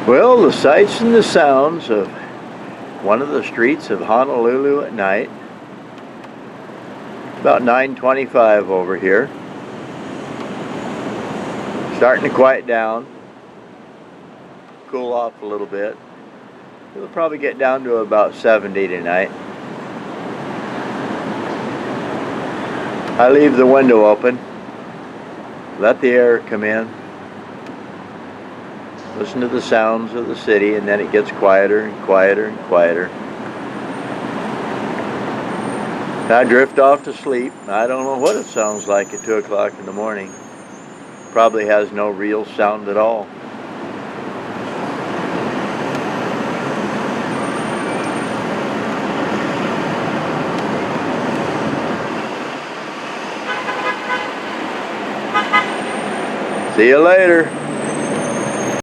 Well, the sights and the sounds of one of the streets of Honolulu at night. About 9:25 over here. Starting to quiet down, cool off a little bit. It'll probably get down to about 70 tonight. I leave the window open, let the air come in, listen to the sounds of the city, and then it gets quieter and quieter and quieter. I drift off to sleep. I don't know what it sounds like at 2 o'clock in the morning. Probably has no real sound at all. See you later.